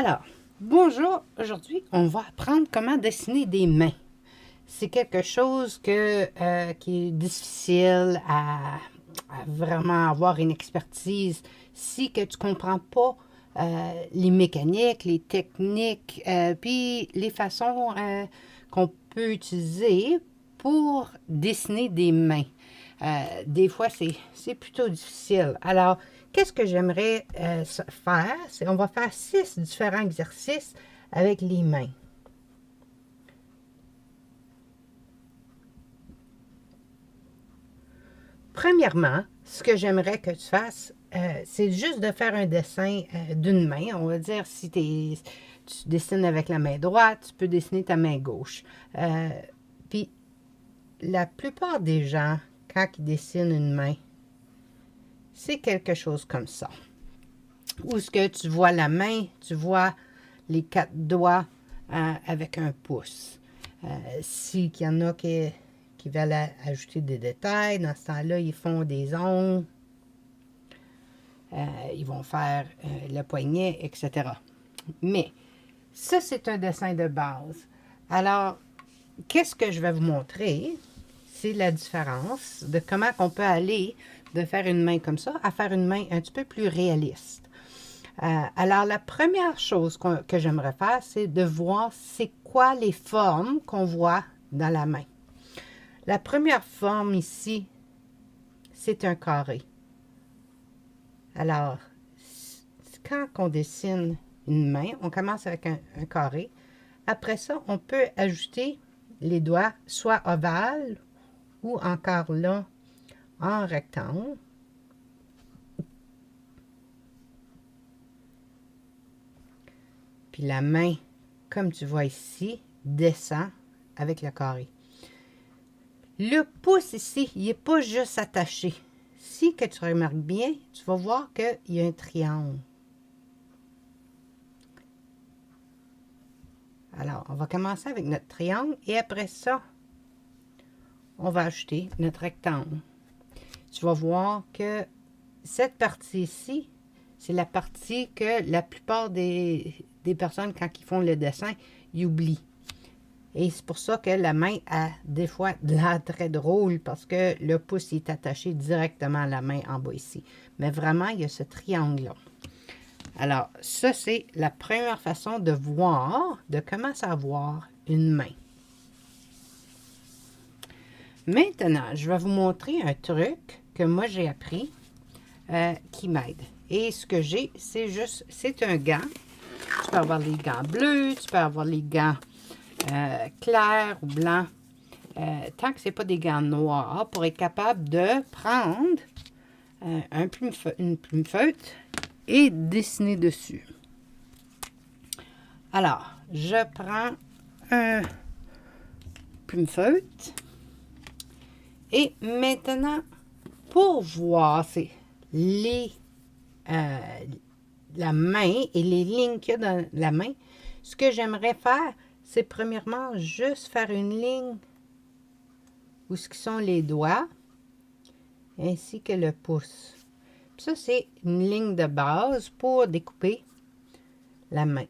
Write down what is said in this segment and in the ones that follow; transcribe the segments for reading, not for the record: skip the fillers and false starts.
Alors, bonjour, aujourd'hui, on va apprendre comment dessiner des mains. C'est quelque chose qui est difficile à vraiment avoir une expertise si que tu ne comprends pas les mécaniques, les techniques, puis les façons qu'on peut utiliser pour dessiner des mains. Des fois, c'est plutôt difficile. Alors, qu'est-ce que j'aimerais faire? On va faire 6 différents exercices avec les mains. Premièrement, ce que j'aimerais que tu fasses, c'est juste de faire un dessin d'une main. On va dire si tu dessines avec la main droite, tu peux dessiner ta main gauche. Puis, la plupart des gens, quand ils dessinent une main, c'est quelque chose comme ça. Où est-ce que tu vois la main, tu vois les 4 doigts avec un pouce. S'il y en a qui veulent ajouter des détails, dans ce temps-là, ils font des ongles, ils vont faire le poignet, etc. Mais ça, c'est un dessin de base. Alors, qu'est-ce que je vais vous montrer? C'est la différence de comment on peut aller de faire une main comme ça à faire une main un petit peu plus réaliste. Alors, la première chose que j'aimerais faire, c'est de voir c'est quoi les formes qu'on voit dans la main. La première forme ici, c'est un carré. Alors, quand on dessine une main, on commence avec un carré. Après ça, on peut ajouter les doigts soit ovales ou encore là en rectangle. Puis la main, comme tu vois ici, descend avec le carré. Le pouce ici, il n'est pas juste attaché. Si que tu remarques bien, tu vas voir qu'il y a un triangle. Alors, on va commencer avec notre triangle et après ça, on va ajouter notre rectangle. Tu vas voir que cette partie ici, c'est la partie que la plupart des personnes, quand ils font le dessin, ils oublient. Et c'est pour ça que la main a des fois de l'air très drôle parce que le pouce est attaché directement à la main en bas ici. Mais vraiment, il y a ce triangle-là. Alors, ça, c'est la première façon de voir, de commencer à voir une main. Maintenant, je vais vous montrer un truc que moi j'ai appris qui m'aide. Et ce que j'ai, c'est un gant. Tu peux avoir les gants bleus, tu peux avoir les gants clairs ou blancs. Tant que ce n'est pas des gants noirs, pour être capable de prendre une plume feutre et dessiner dessus. Alors, je prends un plume feutre et maintenant, pour voir la main et les lignes qu'il y a dans la main, ce que j'aimerais faire, c'est premièrement juste faire une ligne où ce qui sont les doigts ainsi que le pouce. Puis ça, c'est une ligne de base pour découper la main.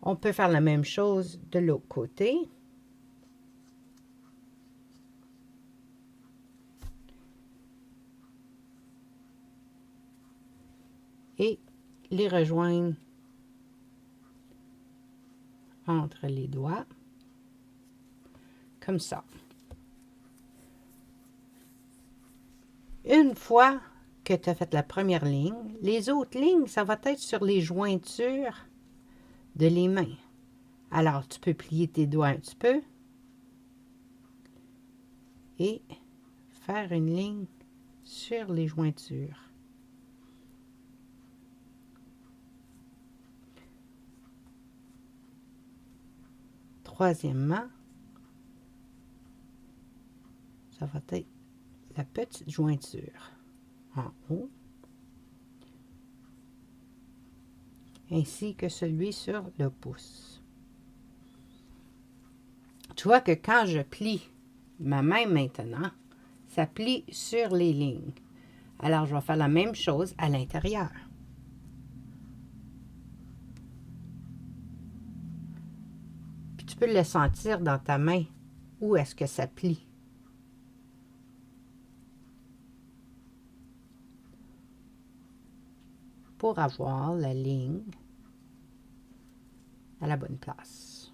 On peut faire la même chose de l'autre côté. Et les rejoindre entre les doigts, comme ça. Une fois que tu as fait la première ligne, les autres lignes, ça va être sur les jointures de les mains. Alors, tu peux plier tes doigts un petit peu et faire une ligne sur les jointures. Troisièmement, ça va être la petite jointure en haut, ainsi que celui sur le pouce. Tu vois que quand je plie ma main maintenant, ça plie sur les lignes. Alors, je vais faire la même chose à l'intérieur. Puis tu peux le sentir dans ta main. Où est-ce que ça plie? Pour avoir la ligne à la bonne place.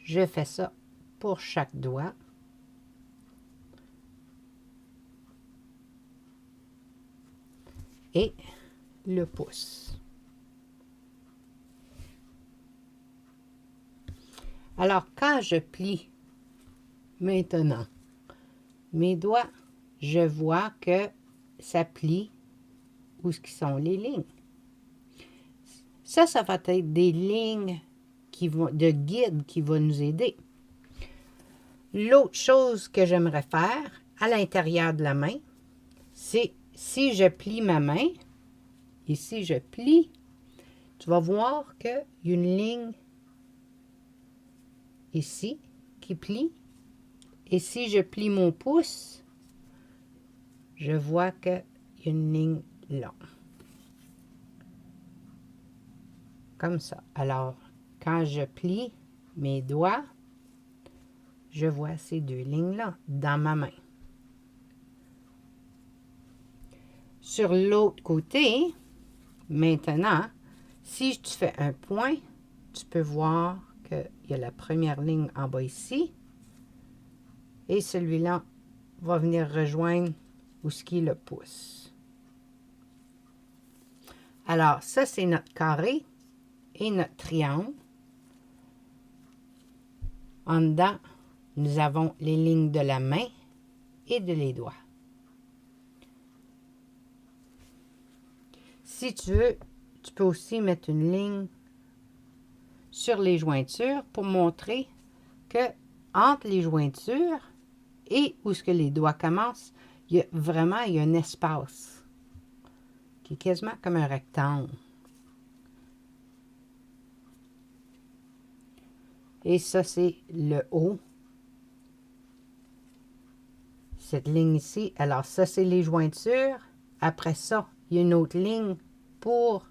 Je fais ça pour chaque doigt. Et le pouce. Alors, quand je plie maintenant mes doigts, je vois que ça plie où sont les lignes. Ça va être des lignes de guide qui vont nous aider. L'autre chose que j'aimerais faire à l'intérieur de la main, c'est si je plie ma main, et si je plie, tu vas voir qu'il y a une ligne ici qui plie. Et si je plie mon pouce, je vois qu'il y a une ligne là. Comme ça. Alors, quand je plie mes doigts, je vois ces deux lignes-là dans ma main. Sur l'autre côté, maintenant, si tu fais un point, tu peux voir qu'il y a la première ligne en bas ici. Et celui-là va venir rejoindre où ce qui est le pouce. Alors, ça, c'est notre carré et notre triangle. En dedans, nous avons les lignes de la main et de les doigts. Si tu veux, tu peux aussi mettre une ligne sur les jointures pour montrer que entre les jointures et où ce que les doigts commencent, il y a un espace qui est quasiment comme un rectangle. Et ça, c'est le haut. Cette ligne ici. Alors, ça, c'est les jointures. Après ça, il y a une autre ligne pour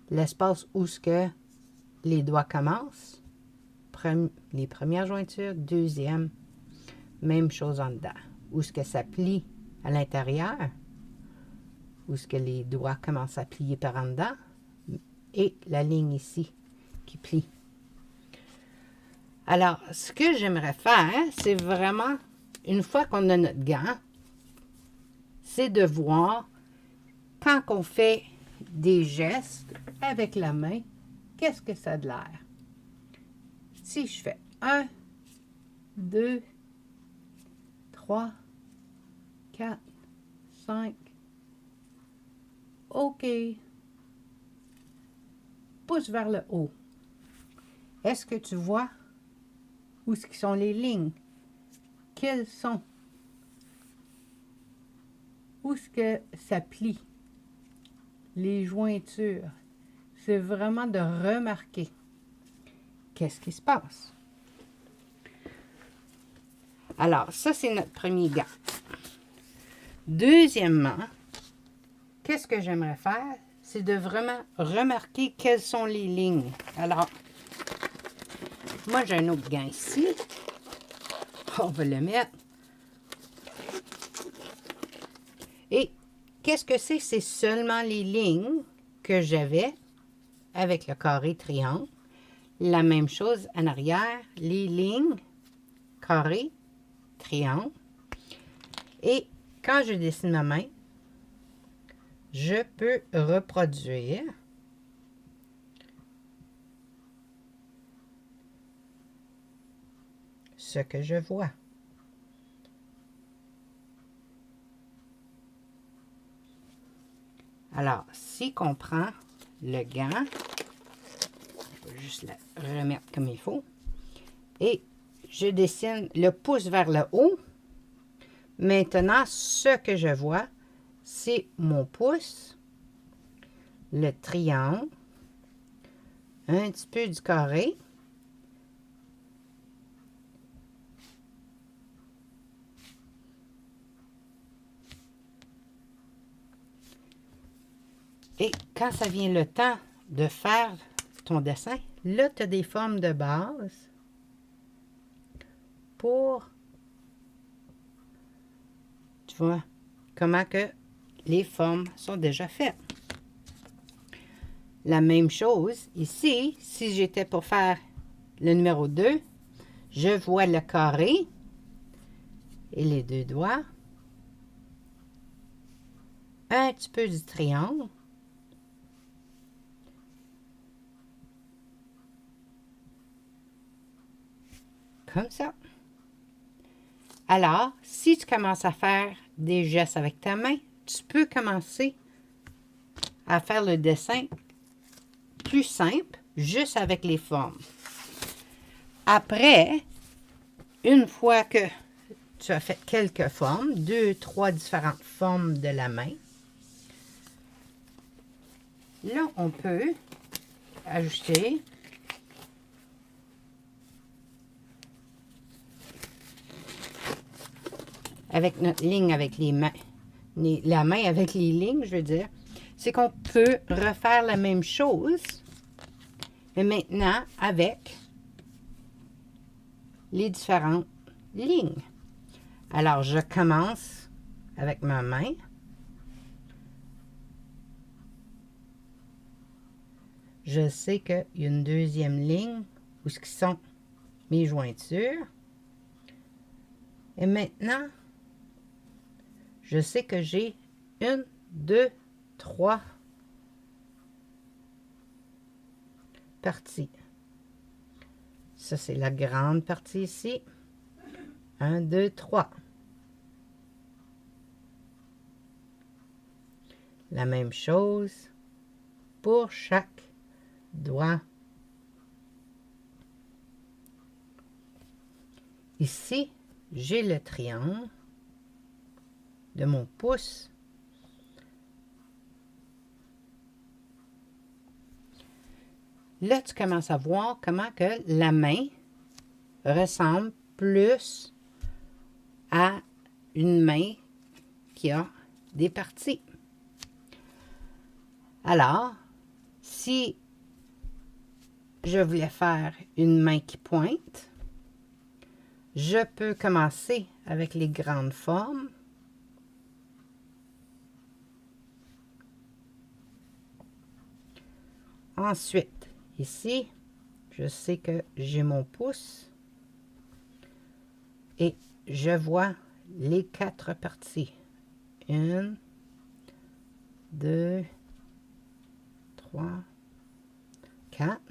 l'espace où ce que les doigts commencent. Les premières jointures. Deuxième, même chose en dedans. Où ce que ça plie à l'intérieur. Où ce que les doigts commencent à plier par en dedans. Et la ligne ici qui plie. Alors, ce que j'aimerais faire, c'est vraiment, une fois qu'on a notre gant, c'est de voir, quand on fait des gestes avec la main, qu'est-ce que ça a de l'air? Si je fais 1, 2, 3, 4, 5, OK. Pouce vers le haut. Est-ce que tu vois où sont les lignes? Quelles sont? Où est-ce que ça plie? Les jointures. C'est vraiment de remarquer qu'est-ce qui se passe. Alors, ça, c'est notre premier gant. Deuxièmement, qu'est-ce que j'aimerais faire? C'est de vraiment remarquer quelles sont les lignes. Alors, moi, j'ai un autre gant ici. On va le mettre. Et qu'est-ce que c'est? C'est seulement les lignes que j'avais avec le carré triangle. La même chose en arrière, les lignes, carré, triangle. Et quand je dessine ma main, je peux reproduire ce que je vois. Alors, si on prend le gant, je vais juste le remettre comme il faut, et je dessine le pouce vers le haut. Maintenant, ce que je vois, c'est mon pouce, le triangle, un petit peu du carré, Et quand ça vient le temps de faire ton dessin, là, tu as des formes de base pour, tu vois, comment que les formes sont déjà faites. La même chose ici, si j'étais pour faire le numéro 2, je vois le carré et les deux doigts, un petit peu du triangle, comme ça. Alors, si tu commences à faire des gestes avec ta main, tu peux commencer à faire le dessin plus simple, juste avec les formes. Après, une fois que tu as fait quelques formes, 2, 3 différentes formes de la main, là, on peut ajouter avec notre ligne avec les mains, la main avec les lignes, je veux dire, c'est qu'on peut refaire la même chose, mais maintenant avec les différentes lignes. Alors, je commence avec ma main. Je sais qu'il y a une deuxième ligne où ce qui sont mes jointures. Et maintenant, je sais que j'ai 1, 2, 3 parties. Ça, c'est la grande partie ici. 1, 2, 3. La même chose pour chaque doigt. Ici, j'ai le triangle de mon pouce. Là, tu commences à voir comment que la main ressemble plus à une main qui a des parties. Alors, si je voulais faire une main qui pointe, je peux commencer avec les grandes formes. Ensuite, ici, je sais que j'ai mon pouce et je vois les 4 parties. 1, 2, 3, 4.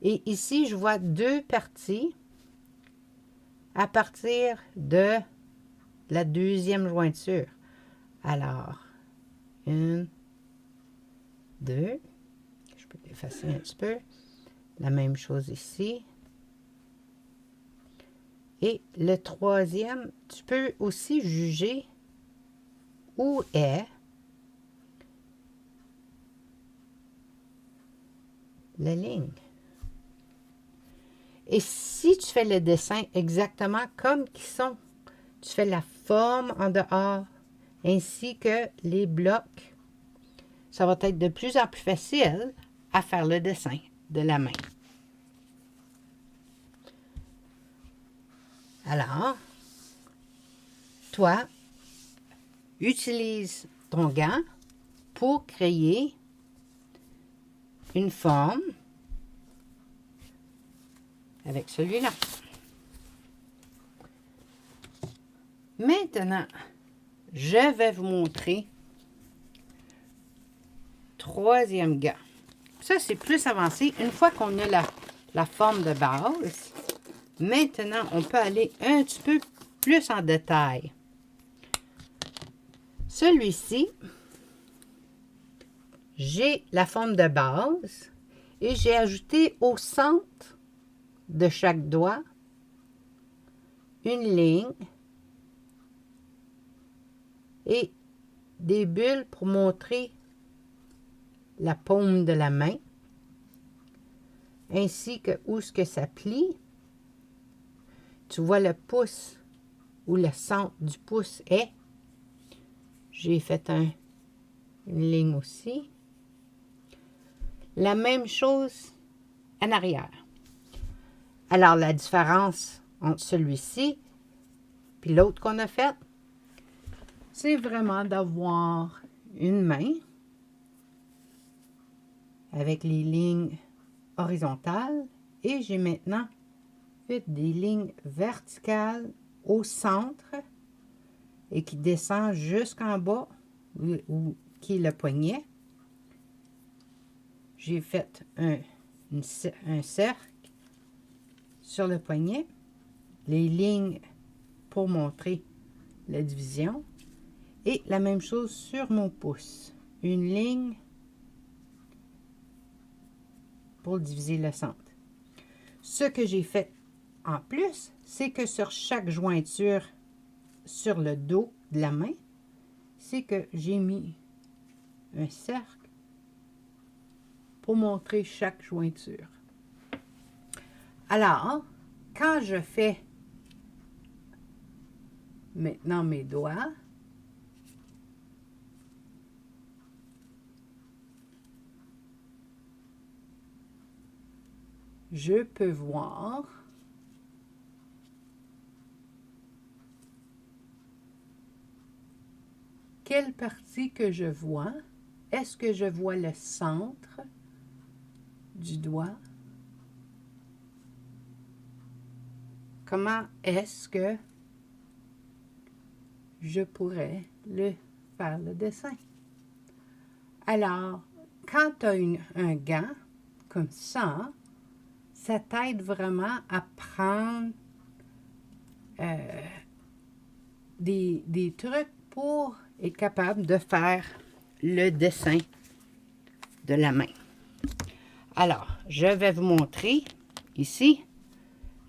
Et ici, je vois 2 parties à partir de la deuxième jointure. Alors, 1, 2. Je peux l'effacer un petit peu. La même chose ici. Et le troisième, tu peux aussi juger où est la ligne. Et si tu fais le dessin exactement comme qu'ils sont, tu fais la forme en dehors, ainsi que les blocs, ça va être de plus en plus facile à faire le dessin de la main. Alors, toi, utilise ton gant pour créer une forme avec celui-là. Maintenant, je vais vous montrer troisième gant. Ça, c'est plus avancé. Une fois qu'on a la forme de base, maintenant, on peut aller un petit peu plus en détail. Celui-ci, j'ai la forme de base et j'ai ajouté au centre de chaque doigt une ligne et des bulles pour montrer la paume de la main, ainsi que où ce que ça plie. Tu vois le pouce, où le centre du pouce est. J'ai fait une ligne aussi. La même chose en arrière. Alors, la différence entre celui-ci et l'autre qu'on a fait, c'est vraiment d'avoir une main avec les lignes horizontales et j'ai maintenant fait des lignes verticales au centre et qui descend jusqu'en bas où qui est le poignet. J'ai fait un cercle sur le poignet, les lignes pour montrer la division et la même chose sur mon pouce, une ligne pour diviser le centre. Ce que j'ai fait en plus, c'est que sur chaque jointure sur le dos de la main, c'est que j'ai mis un cercle pour montrer chaque jointure. Alors, quand je fais maintenant mes doigts, je peux voir quelle partie que je vois. Est-ce que je vois le centre du doigt? Comment est-ce que je pourrais faire le dessin? Alors, quand tu as un gant comme ça t'aide vraiment à prendre des trucs pour être capable de faire le dessin de la main. Alors, je vais vous montrer ici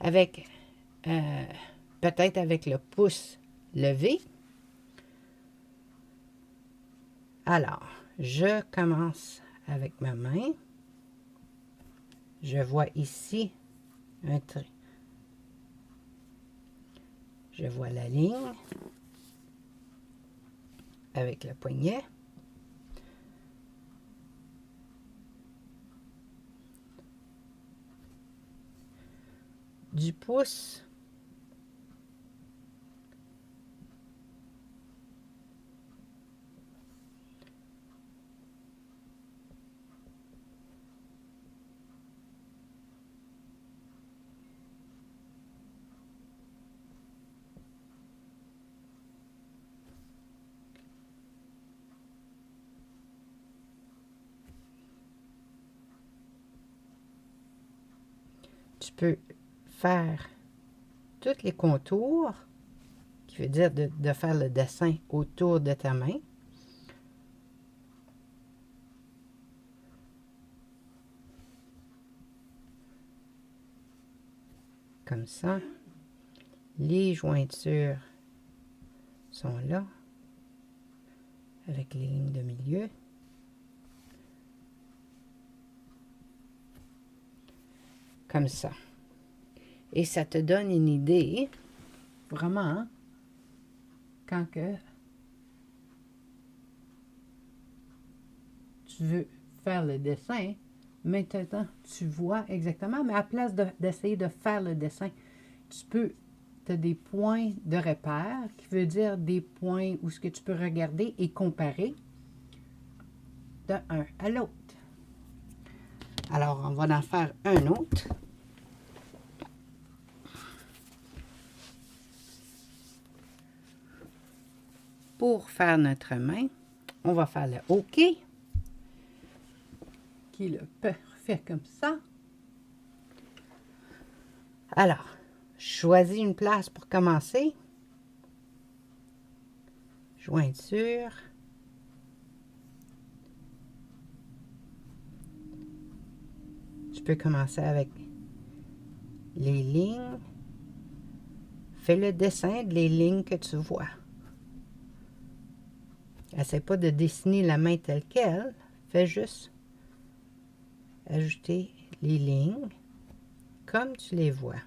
avec peut-être avec le pouce levé. Alors, je commence avec ma main. Je vois ici un trait. Je vois la ligne avec le poignet. Du pouce, tu peux faire tous les contours, qui veut dire de faire le dessin autour de ta main. Comme ça. Les jointures sont là, avec les lignes de milieu. Comme ça. Et ça te donne une idée, vraiment, hein, quand que tu veux faire le dessin, maintenant tu vois exactement, mais à place d'essayer de faire le dessin, tu as des points de repère, qui veut dire des points où ce que tu peux regarder et comparer d'un à l'autre. Alors, on va en faire un autre. Pour faire notre main, on va faire le OK, qui est le parfait comme ça. Alors, choisis une place pour commencer. Jointure. Tu peux commencer avec les lignes. Fais le dessin des lignes que tu vois. Essaie pas de dessiner la main telle qu'elle. Fais juste ajouter les lignes comme tu les vois.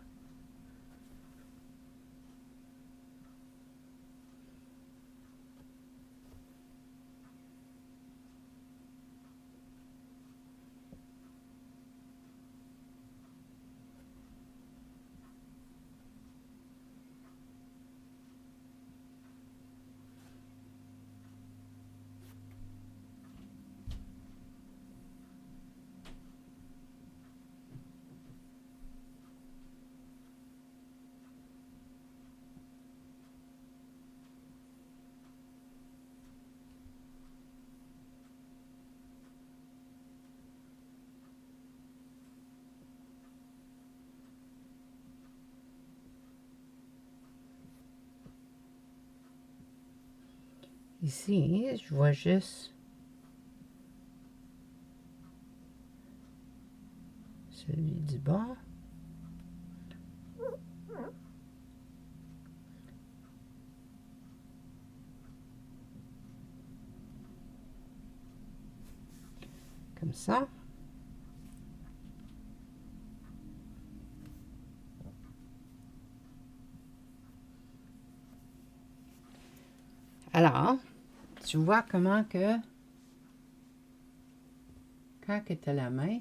Ici, je vois juste celui du bas. Comme ça. Alors, tu vois comment que quand tu as la main,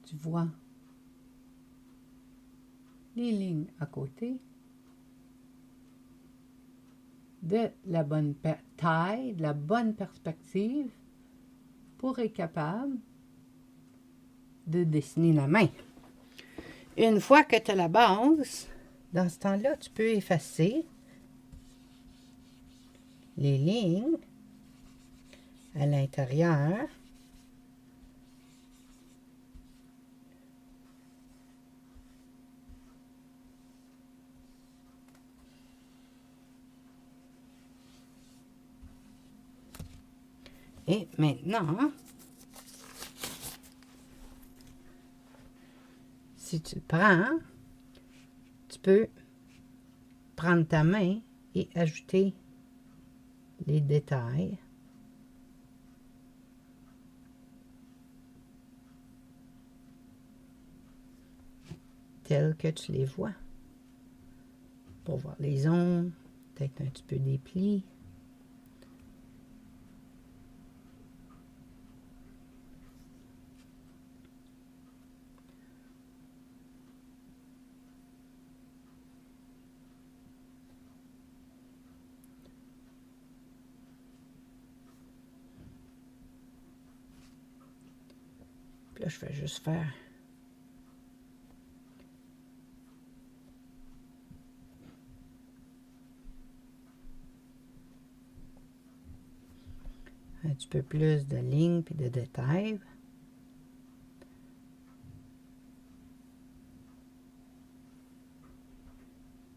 tu vois les lignes à côté de la bonne taille, de la bonne perspective pour être capable de dessiner la main. Une fois que tu as la base, dans ce temps-là, tu peux effacer les lignes à l'intérieur. Et maintenant, si tu le prends, tu peux prendre ta main et ajouter les détails. Tels que tu les vois. Pour voir les ongles, peut-être un petit peu des plis. Puis là, je vais juste faire un petit peu plus de lignes et de détails.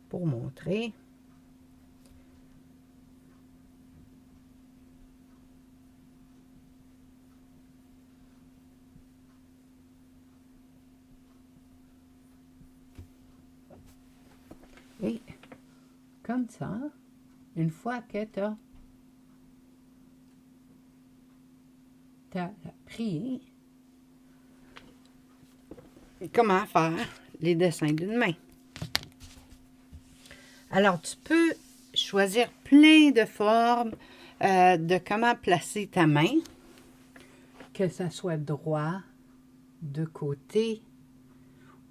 Pour montrer. Et comme ça, une fois que tu as appris comment faire les dessins d'une main. Alors, tu peux choisir plein de formes de comment placer ta main, que ça soit droit, de côté,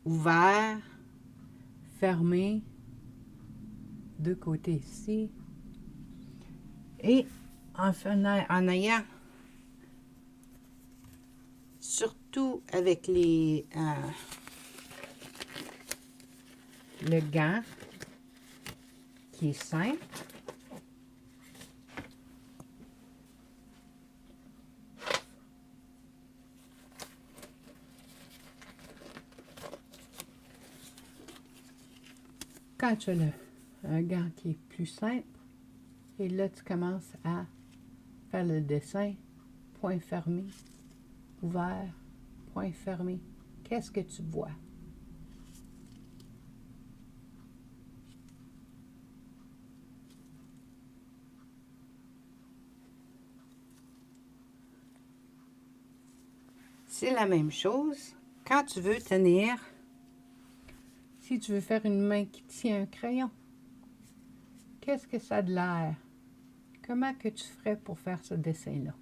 ouvert, fermé, de côté ici. Et en ayant, surtout avec le gant, qui est simple. Quand tu as un gant qui est plus simple, et là tu commences à faire le dessin, point fermé, ouvert, point fermé. Qu'est-ce que tu vois? C'est la même chose quand tu veux tenir, si tu veux faire une main qui tient un crayon. Qu'est-ce que ça a de l'air? Comment que tu ferais pour faire ce dessin-là?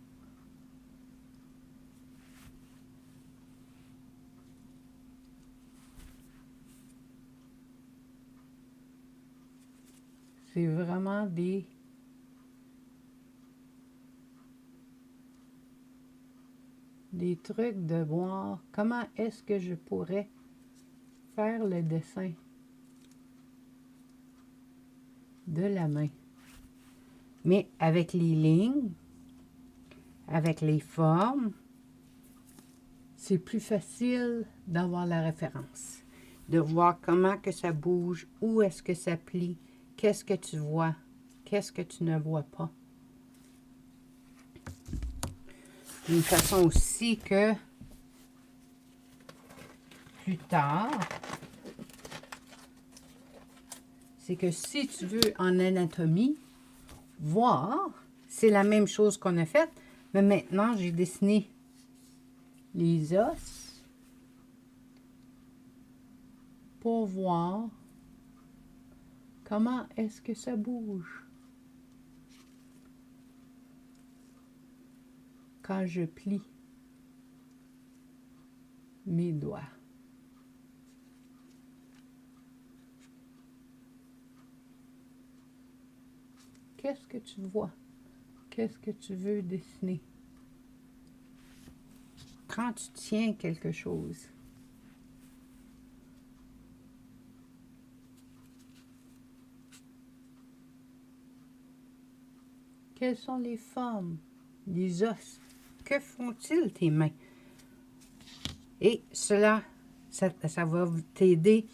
C'est vraiment des trucs de voir comment est-ce que je pourrais faire le dessin de la main. Mais avec les lignes, avec les formes, c'est plus facile d'avoir la référence, de voir comment que ça bouge, où est-ce que ça plie, qu'est-ce que tu vois. Qu'est-ce que tu ne vois pas? D'une façon aussi que plus tard, c'est que si tu veux en anatomie, voir, c'est la même chose qu'on a faite, mais maintenant j'ai dessiné les os pour voir comment est-ce que ça bouge quand je plie mes doigts. Qu'est-ce que tu vois? Qu'est-ce que tu veux dessiner? Quand tu tiens quelque chose, quelles sont les formes, les os? Que font-ils tes mains? Et cela, ça va t'aider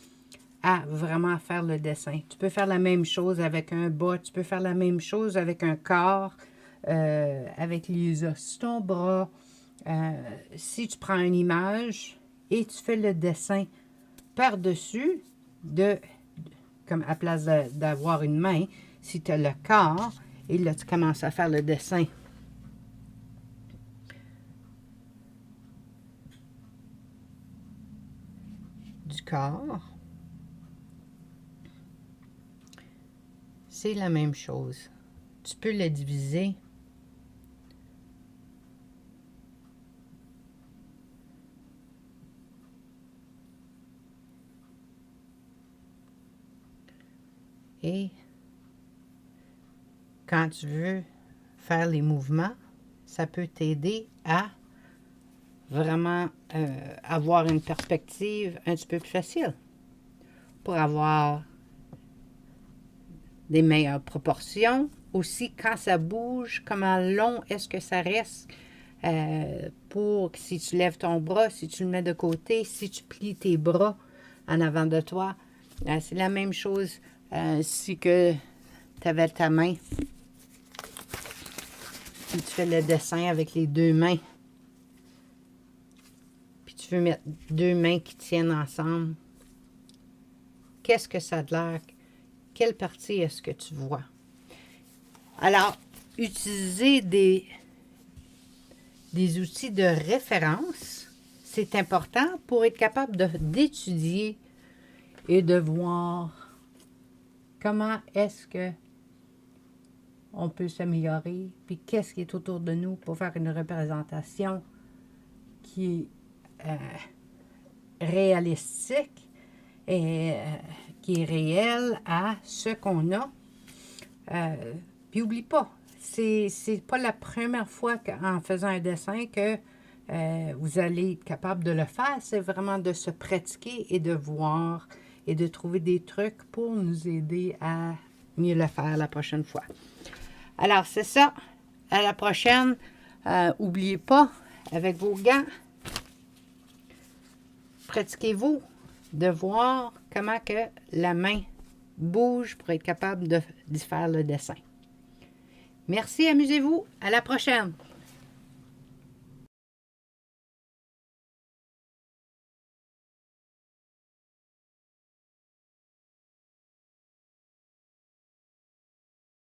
à vraiment faire le dessin. Tu peux faire la même chose avec un bas, tu peux faire la même chose avec un corps, avec les os, ton bras. Si tu prends une image et tu fais le dessin par-dessus, comme à place d'avoir une main, si tu as le corps, et là tu commences à faire le dessin. Du corps. C'est la même chose. Tu peux le diviser et quand tu veux faire les mouvements, ça peut t'aider à vraiment avoir une perspective un petit peu plus facile pour avoir des meilleures proportions. Aussi, quand ça bouge, comment long est-ce que ça reste pour si tu lèves ton bras, si tu le mets de côté, si tu plies tes bras en avant de toi. C'est la même chose si que tu avais ta main. Si tu fais le dessin avec les deux mains. Puis tu veux mettre deux mains qui tiennent ensemble. Qu'est-ce que ça a l'air? Quelle partie est-ce que tu vois? Alors, utiliser des outils de référence, c'est important pour être capable d'étudier et de voir comment est-ce que on peut s'améliorer, puis qu'est-ce qui est autour de nous pour faire une représentation qui est réalistique et qui est réelle à ce qu'on a. Puis oublie pas, c'est pas la première fois qu'en faisant un dessin que vous allez être capable de le faire. C'est vraiment de se pratiquer et de voir et de trouver des trucs pour nous aider à mieux le faire la prochaine fois. Alors, c'est ça. À la prochaine. N'oubliez pas, avec vos gants, pratiquez-vous de voir comment que la main bouge pour être capable d'y faire le dessin. Merci, amusez-vous. À la prochaine.